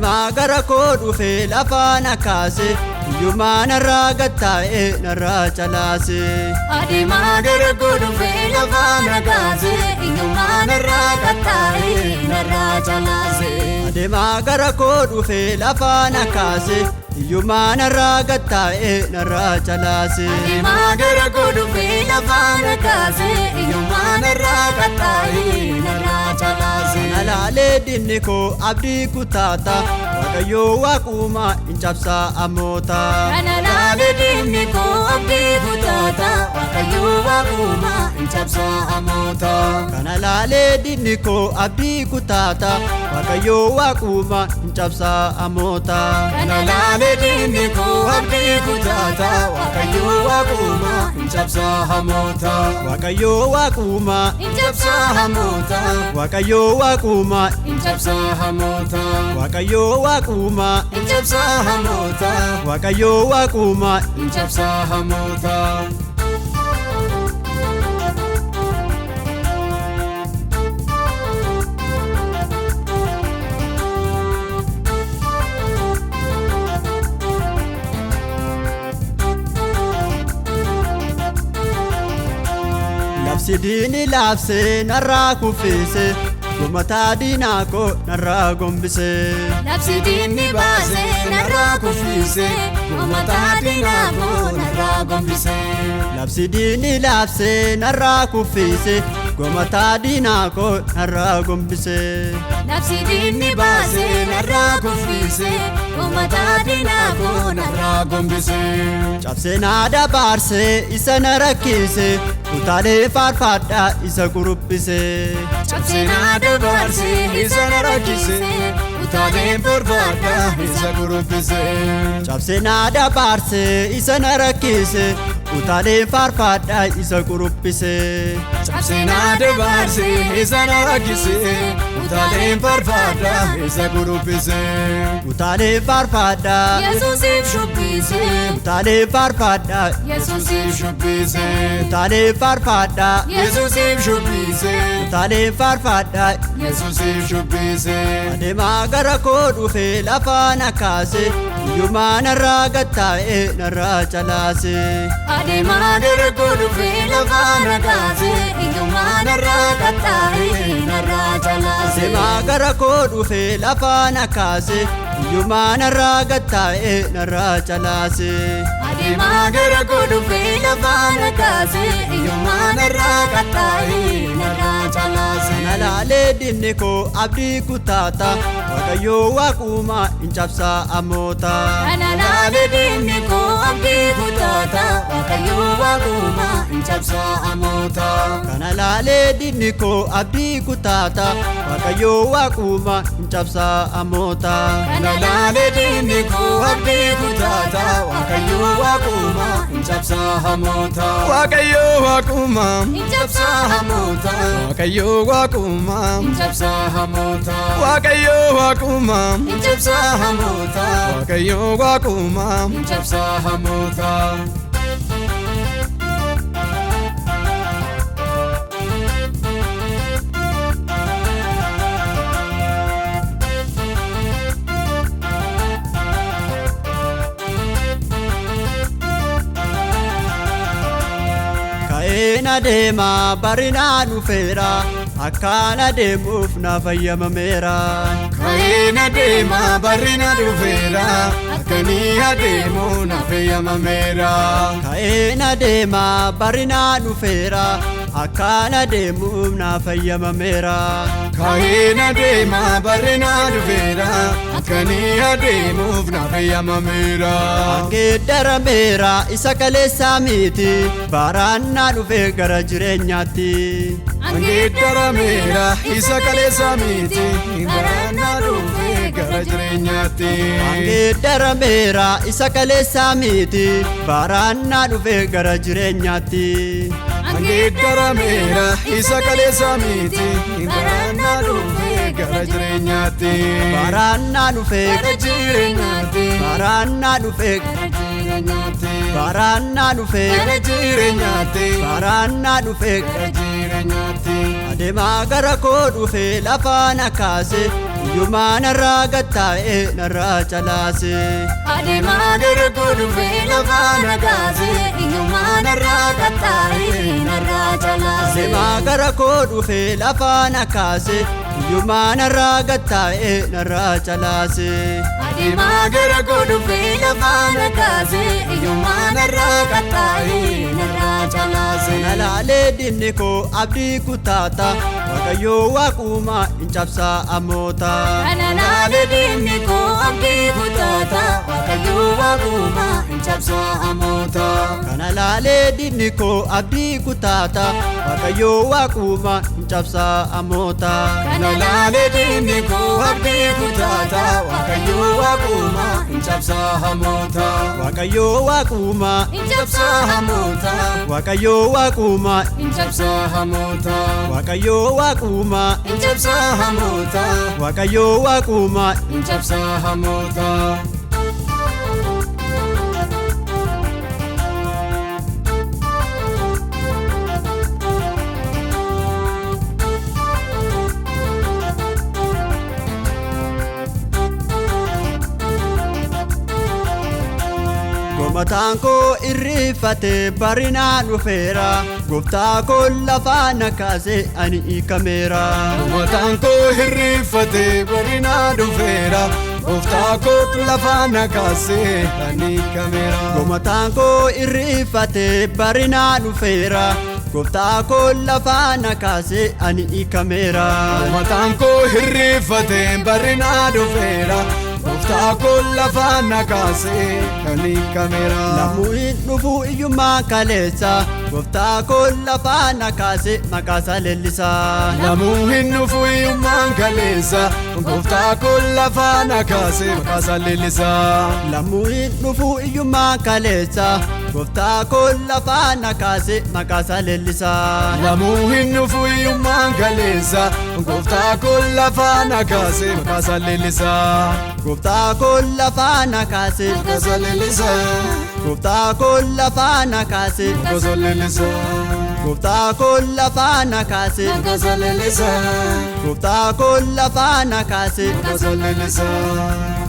Adeemaa gara koo dhufe lafaa na kaase iyyummaa narraa gattaa'e narraa calaase. Adeemaa gara koo dhufe lafaa na kaase iyyummaa narraa gattaa'e narraa calaase. Adeemaa gara koo dhufe lafaa na kaase iyyummaa narraa gattaa'e narraa calaase. Adeemaa gara koo dhufe lafaa na kaase iyyummaa narraa gattaa'e narraa calaase. Nalaalee dinni koo abdii kutaata Waaqayyoo Waaquma hin cabsaa ammoota. Nalaalee dinni koo abdii kutaata Waaqayyoo Waaquma hin cabsaa ammoota. Nalaalee dinni koo abdii kutaata Waaqayyoo Waaquma hin cabsaa ammoota. Nalaalee dinni koo abdii kutaata Waaqayyoo Waaquma hin cabsaa ammoota. Waaqayyoo Waaquma hin cabsaa ammoota. Waaqayyoo Waaquma hin cabsaa ammoota. Waaqayyoo Waaquma hin cabsaa ammoota. Waaqayyoo Waaquma hin cabsaa ammoota. Labsi diini labse narraa kuffise Gumataa diinaa koo narraa gombise. Labsi diinni baase narraa kuffise Gumataa diinaa koo narraa gombise. Labsi diini labse narraa kuffise Gumataa diinaa koo narraa gombise. Labsi diinni baase narraa kuffise Gumataa diinaa koo narraa gombise. Cabsee na dabaarse isa na rakkise Utaalee faarfadhaa isa gurubbise. Cabsee na dabaarse isa na rakkise Utaalee faarfadhaa isa gurubbise. Cabsee na dabaarse isa na rakkise Utaalee faarfadhaa isa gurubbise. Cabsee na dabaarse isa na rakkise Utaalee faarfadhaa isa gurubbise. Utaalee faarfadhaa Yesuusiif shubbise. Utaalee faarfadhaa Yesuusiif shubbise. Utaalee faarfadhaa Yesuusiif shubbise. Utaalee faarfadhaa Yesuusiif shubbise. Adeemaa gara koo dhufe lafaa na kaase iyyummaa narraa gattaa'e narraa calaase. Adeemaa gara koo dhufe lafaa na kaase iyyummaa narraa gattaa'e narraa calaase. Adeemaa gara koo dhufe lafaa na kaase iyyummaa narraa gattaa'e narraa calaase. Adeemaa gara koo dhufe lafaa na kaase iyyummaa narraa gattaa'e narraa calaase. Nalaalee dinni koo abdii kutaata Waaqayyoo Waaquma hin cabsaa ammoota. Nalaalee dinni koo abdii kutaata Waaqayyoo Waaquma hin cabsaa ammoota. Nalaalee dinni koo abdii kutaata Waaqayyoo Waaquma hin cabsaa ammoota. Nalaalee dinni koo abdii kutaata Waaqayyoo Waaquma hin cabsaa ammoota. Waaqayyoo Waaquma hin cabsaa ammoota. Waaqayyoo Waaquma hin cabsaa ammoota. Waaqayyoo Waaquma hin cabsaa ammoota. Waaqayyoo Waaquma hin cabsaa ammoota. Ka'een adeemaa barinaa dhufeera akkaan adeemuuf na fayyamameera. Ka'een adeemaa barinaa dhufeera akkanii adeemuu na fayyamameera. Ka'een adeemaa barinaa dhufeera akkaan adeemuuf na fayyamameera. Ka'een adeemaa barinaa dhufeera akkanii adeemuuf na fayyamameera. Geeddarameera isa kaleessaa miti baaraan na dhufe gara jireenyaatti. Geeddarameera isa kaleessaa miti baaraan na dhufe gara jireenyaatti. Geeddarameera isa kaleessaa miti baaraan na dhufe gara jireenyaatti. Geeddarameera isa kaleessaa miti baaraan na dhufe gara jireenyaatti. Baaraan na dhufe gara jireenyaatti. baaraan na dhufe gara jireenyaatti. baaraan na dhufe gara jireenyaatti. baaraan na dhufe gara jireenyaatti. Adeemaa gara koo dhufe lafaa na kaase iyyumaa narraa gattaa'e narraa calaase. Adeemaa dargaggoo dhufee lafa nagaase iyyumaa narraa gattaa'e narraa calaase. Adeemaa gara koo dhufee lafa nakaase iyyumaa narraa gattaa'e narraa calaase. Adeemaa dargaggoo dhufee lafa nagaase iyyumaa narraa gattaa'e narraa calaase. Nalaalee diinni koo abdii kutaata Waaqayyoo waaqumaa hin cabsaa ammoota. Nalaalee diinni koo abdii kutaata Waaqayyoo waaqumaa hin cabsaa ammoota. Nalaalee diinni koo abdii kutaata Waaqayyoo waaqumaa hin cabsaa ammoota. Nalaalee diinni koo abdii kutaata Waaqayyoo waaqumaa hin cabsaa ammoota. Waaqayyoo waaqumaa hin cabsaa ammoota. Waaqayyoo waaqumaa hin cabsaa ammoota. Waaqayyoo waaqumaa hin cabsaa ammoota. Waaqayyoo waaqumaa hin cabsaa ammoota. Gomataan koo irrifatee barinaa dhufeera Gooftaa koo lafaa nakaase ani hiikameera. Gomataan koo irrifatee barinaa dhufeera Gooftaa koo lafaa nakaase ani hiikameera. Gomataan koo irrifatee barinaa dhufeera Gooftaa koo lafaa nakaase ani hiikameera. Gomataan koo irrifatee barinaa dhufeera Gooftaa koo lafaa nakaase ani hiikameera. Lammuu hin dhufu iyyumaa kaleessa Gooftaa koo lafaa nakaase maqaasaa leellisaa. Lammuu hin dhufu iyyumaa kaleessa Gooftaa koo lafaa nakaase maqaasaa leellisaa. Lammuu hin dhufu iyyumaa kaleessa Gooftaa koo lafaa nakaase maqaasaa leellisaa. Lammuu hin dhufu iyyumaa kaleessa Gooftaa koo lafaa nakaase maqaasaa leellisaa. Gooftaa koo lafaa nakaase maqaasaa leellisaa. Gooftaa koo lafaa nakaase maqaasaa leellisaa. Gooftaa koo lafaa nakaase maqaasaa leellisaa. Gooftaa koo lafaa nakaase maqaasaa leellisaa.